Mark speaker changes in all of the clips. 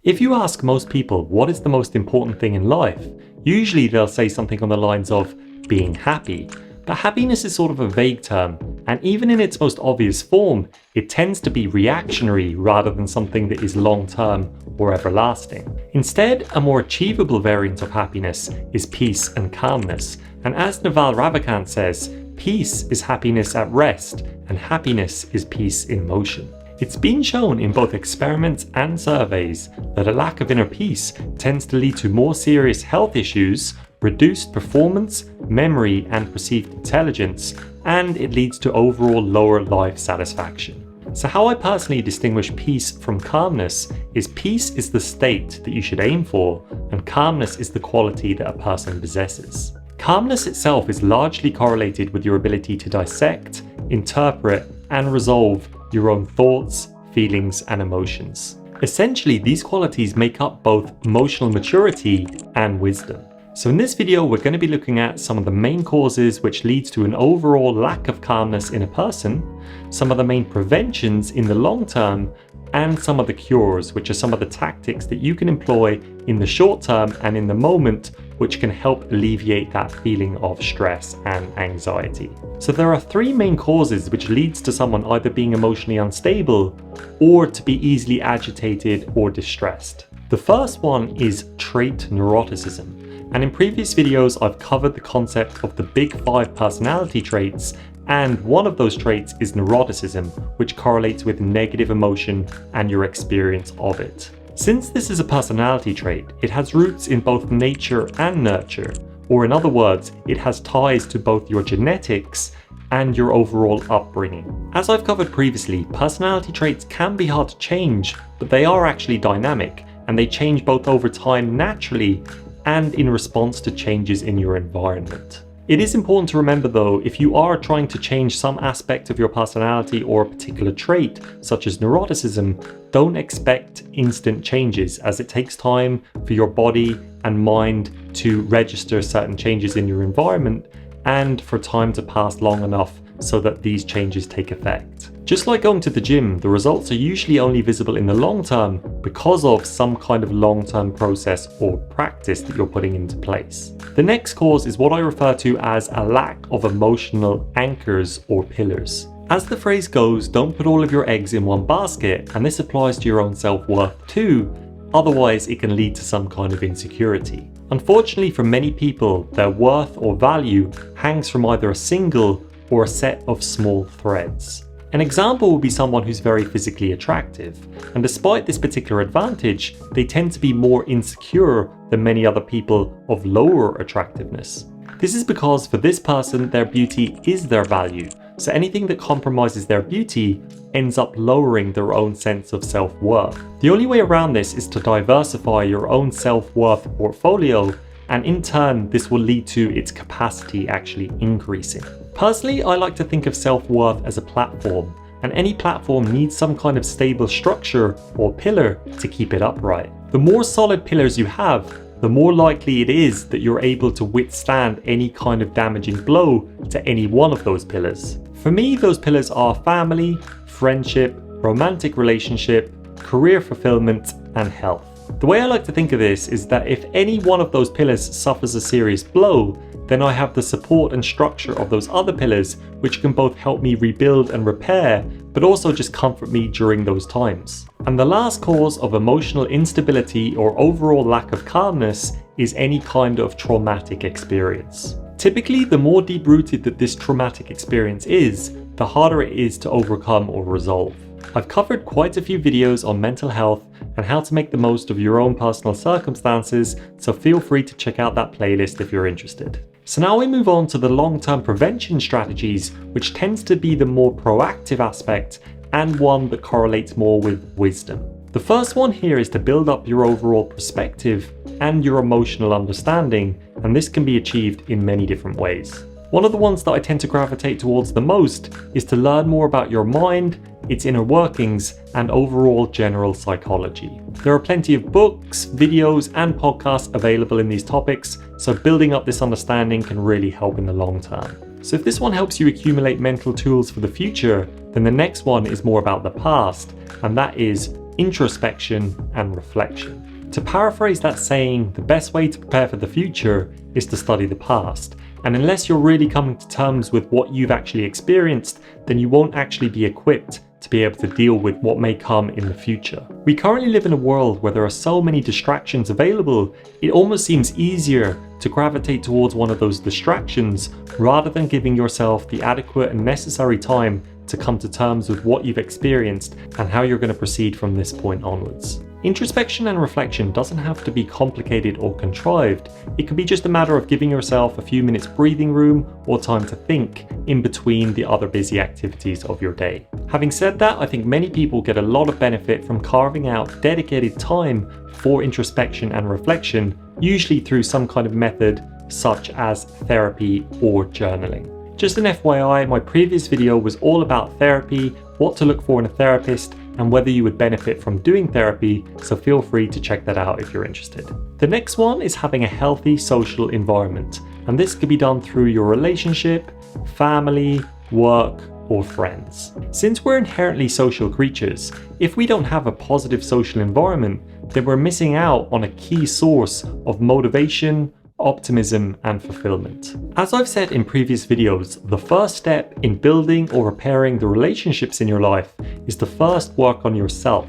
Speaker 1: If you ask most people what is the most important thing in life, usually they'll say something on the lines of being happy. But happiness is sort of a vague term, and even in its most obvious form, it tends to be reactionary rather than something that is long-term or everlasting. Instead, a more achievable variant of happiness is peace and calmness, and as Naval Ravikant says, peace is happiness at rest, and happiness is peace in motion. It's been shown in both experiments and surveys that a lack of inner peace tends to lead to more serious health issues, reduced performance, memory, and perceived intelligence, and it leads to overall lower life satisfaction. So how I personally distinguish peace from calmness is peace is the state that you should aim for, and calmness is the quality that a person possesses. Calmness itself is largely correlated with your ability to dissect, interpret, and resolve your own thoughts, feelings, and emotions. Essentially, these qualities make up both emotional maturity and wisdom. So in this video, we're going to be looking at some of the main causes which leads to an overall lack of calmness in a person, some of the main preventions in the long term, and some of the cures, which are some of the tactics that you can employ in the short term and in the moment, which can help alleviate that feeling of stress and anxiety. So there are three main causes which leads to someone either being emotionally unstable or to be easily agitated or distressed. The first one is trait neuroticism. And in previous videos, I've covered the concept of the big 5 personality traits, and one of those traits is neuroticism, which correlates with negative emotion and your experience of it. Since this is a personality trait, it has roots in both nature and nurture, or in other words, it has ties to both your genetics and your overall upbringing. As I've covered previously, personality traits can be hard to change, but they are actually dynamic, and they change both over time naturally and in response to changes in your environment. It is important to remember though, if you are trying to change some aspect of your personality or a particular trait, such as neuroticism, don't expect instant changes, as it takes time for your body and mind to register certain changes in your environment and for time to pass long enough so that these changes take effect. Just like going to the gym, the results are usually only visible in the long term because of some kind of long-term process or practice that you're putting into place. The next cause is what I refer to as a lack of emotional anchors or pillars. As the phrase goes, don't put all of your eggs in one basket, and this applies to your own self-worth too, otherwise it can lead to some kind of insecurity. Unfortunately for many people, their worth or value hangs from either a single or a set of small threads. An example would be someone who's very physically attractive, and despite this particular advantage, they tend to be more insecure than many other people of lower attractiveness. This is because for this person, their beauty is their value, so anything that compromises their beauty ends up lowering their own sense of self-worth. The only way around this is to diversify your own self-worth portfolio, and in turn, this will lead to its capacity actually increasing. Personally, I like to think of self-worth as a platform, and any platform needs some kind of stable structure or pillar to keep it upright. The more solid pillars you have, the more likely it is that you're able to withstand any kind of damaging blow to any one of those pillars. For me, those pillars are family, friendship, romantic relationship, career fulfillment, and health. The way I like to think of this is that if any one of those pillars suffers a serious blow, then I have the support and structure of those other pillars, which can both help me rebuild and repair, but also just comfort me during those times. And the last cause of emotional instability or overall lack of calmness is any kind of traumatic experience. Typically, the more deep-rooted that this traumatic experience is, the harder it is to overcome or resolve. I've covered quite a few videos on mental health and how to make the most of your own personal circumstances, so feel free to check out that playlist if you're interested. So now we move on to the long-term prevention strategies, which tends to be the more proactive aspect and one that correlates more with wisdom. The first one here is to build up your overall perspective and your emotional understanding, and this can be achieved in many different ways. One of the ones that I tend to gravitate towards the most is to learn more about your mind, its inner workings, and overall general psychology. There are plenty of books, videos, and podcasts available in these topics, so building up this understanding can really help in the long term. So if this one helps you accumulate mental tools for the future, then the next one is more about the past, and that is introspection and reflection. To paraphrase that saying, the best way to prepare for the future is to study the past. And unless you're really coming to terms with what you've actually experienced, then you won't actually be equipped to be able to deal with what may come in the future. We currently live in a world where there are so many distractions available, it almost seems easier to gravitate towards one of those distractions rather than giving yourself the adequate and necessary time to come to terms with what you've experienced and how you're going to proceed from this point onwards. Introspection and reflection doesn't have to be complicated or contrived. It can be just a matter of giving yourself a few minutes breathing room or time to think in between the other busy activities of your day. Having said that, I think many people get a lot of benefit from carving out dedicated time for introspection and reflection, usually through some kind of method such as therapy or journaling. Just an FYI, my previous video was all about therapy, what to look for in a therapist, and whether you would benefit from doing therapy, so feel free to check that out if you're interested. The next one is having a healthy social environment, and this could be done through your relationship, family, work, or friends. Since we're inherently social creatures, if we don't have a positive social environment, then we're missing out on a key source of motivation, optimism, and fulfillment. As I've said in previous videos, the first step in building or repairing the relationships in your life is to first work on yourself.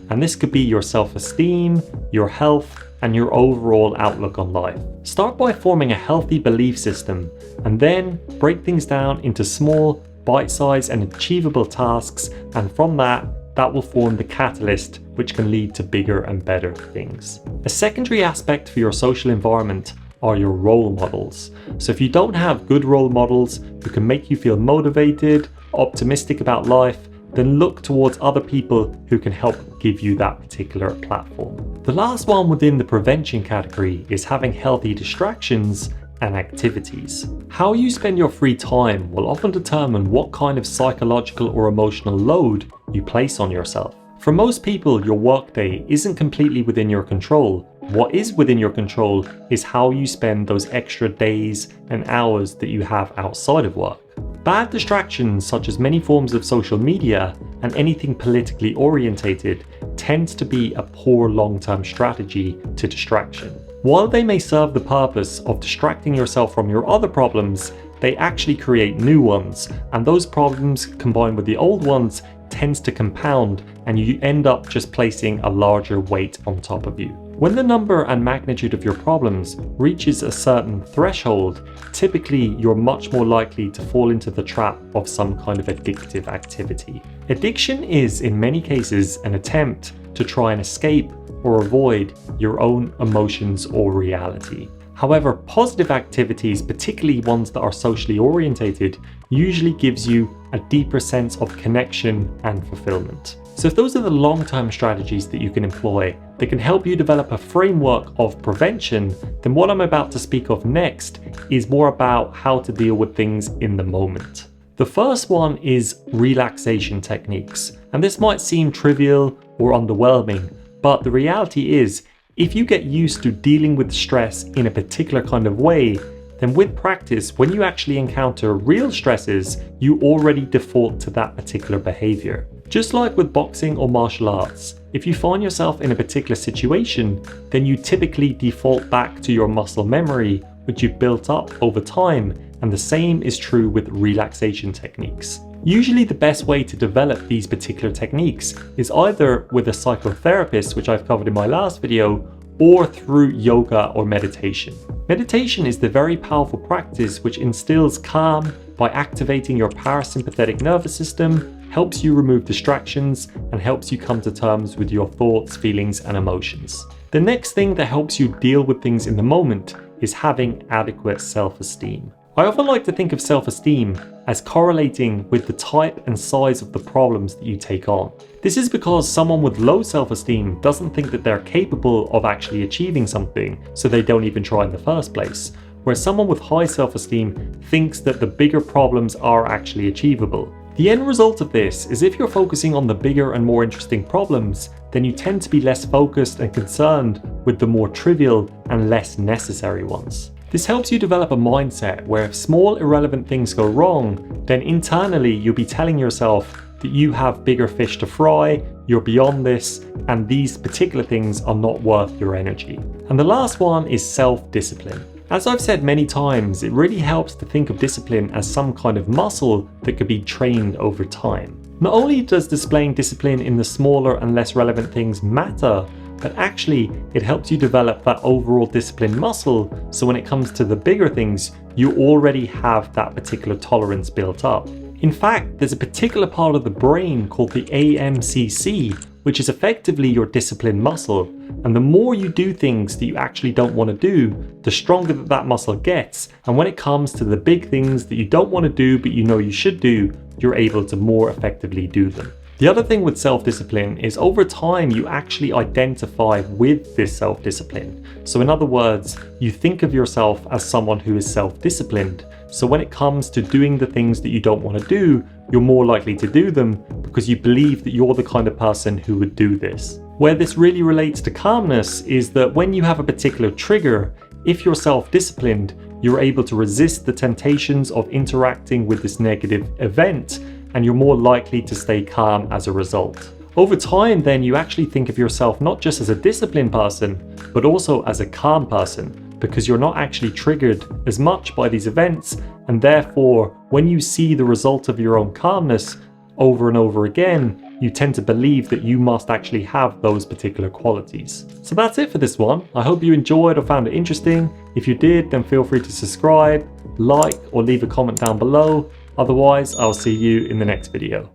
Speaker 1: And this could be your self-esteem, your health, and your overall outlook on life. Start by forming a healthy belief system, and then break things down into small, bite-sized and achievable tasks, and from that will form the catalyst which can lead to bigger and better things. A secondary aspect for your social environment are your role models. So if you don't have good role models who can make you feel motivated, optimistic about life, then look towards other people who can help give you that particular platform. The last one within the prevention category is having healthy distractions and activities. How you spend your free time will often determine what kind of psychological or emotional load you place on yourself. For most people, your workday isn't completely within your control. What is within your control is how you spend those extra days and hours that you have outside of work. Bad distractions, such as many forms of social media and anything politically orientated, tends to be a poor long-term strategy to distraction. While they may serve the purpose of distracting yourself from your other problems, they actually create new ones, and those problems combined with the old ones tends to compound, and you end up just placing a larger weight on top of you. When the number and magnitude of your problems reaches a certain threshold, typically you're much more likely to fall into the trap of some kind of addictive activity. Addiction is, in many cases, an attempt to try and escape or avoid your own emotions or reality. However, positive activities, particularly ones that are socially orientated, usually gives you a deeper sense of connection and fulfillment. So if those are the long-term strategies that you can employ that can help you develop a framework of prevention, then what I'm about to speak of next is more about how to deal with things in the moment. The first one is relaxation techniques, and this might seem trivial or underwhelming, but the reality is, if you get used to dealing with stress in a particular kind of way, then with practice, when you actually encounter real stresses, you already default to that particular behavior. Just like with boxing or martial arts, if you find yourself in a particular situation, then you typically default back to your muscle memory, which you've built up over time, and the same is true with relaxation techniques. Usually the best way to develop these particular techniques is either with a psychotherapist, which I've covered in my last video, or through yoga or meditation. Meditation is the very powerful practice which instills calm by activating your parasympathetic nervous system, helps you remove distractions, and helps you come to terms with your thoughts, feelings, and emotions. The next thing that helps you deal with things in the moment is having adequate self-esteem. I often like to think of self-esteem as correlating with the type and size of the problems that you take on. This is because someone with low self-esteem doesn't think that they're capable of actually achieving something, so they don't even try in the first place, whereas someone with high self-esteem thinks that the bigger problems are actually achievable. The end result of this is if you're focusing on the bigger and more interesting problems, then you tend to be less focused and concerned with the more trivial and less necessary ones. This helps you develop a mindset where if small irrelevant things go wrong, then internally you'll be telling yourself that you have bigger fish to fry, you're beyond this, and these particular things are not worth your energy. And the last one is self-discipline. As I've said many times, it really helps to think of discipline as some kind of muscle that could be trained over time. Not only does displaying discipline in the smaller and less relevant things matter, but actually it helps you develop that overall discipline muscle, so when it comes to the bigger things, you already have that particular tolerance built up. In fact, there's a particular part of the brain called the AMCC, which is effectively your discipline muscle, and the more you do things that you actually don't want to do, the stronger that muscle gets, and when it comes to the big things that you don't want to do but you know you should do, you're able to more effectively do them. The other thing with self-discipline is over time you actually identify with this self-discipline. So in other words, you think of yourself as someone who is self-disciplined. So when it comes to doing the things that you don't want to do, you're more likely to do them because you believe that you're the kind of person who would do this. Where this really relates to calmness is that when you have a particular trigger, if you're self-disciplined, you're able to resist the temptations of interacting with this negative event, and you're more likely to stay calm as a result. Over time then, you actually think of yourself not just as a disciplined person, but also as a calm person, because you're not actually triggered as much by these events, and therefore when you see the result of your own calmness over and over again, you tend to believe that you must actually have those particular qualities. So that's it for this one. I hope you enjoyed or found it interesting. If you did, then feel free to subscribe, like, or leave a comment down below. Otherwise, I'll see you in the next video.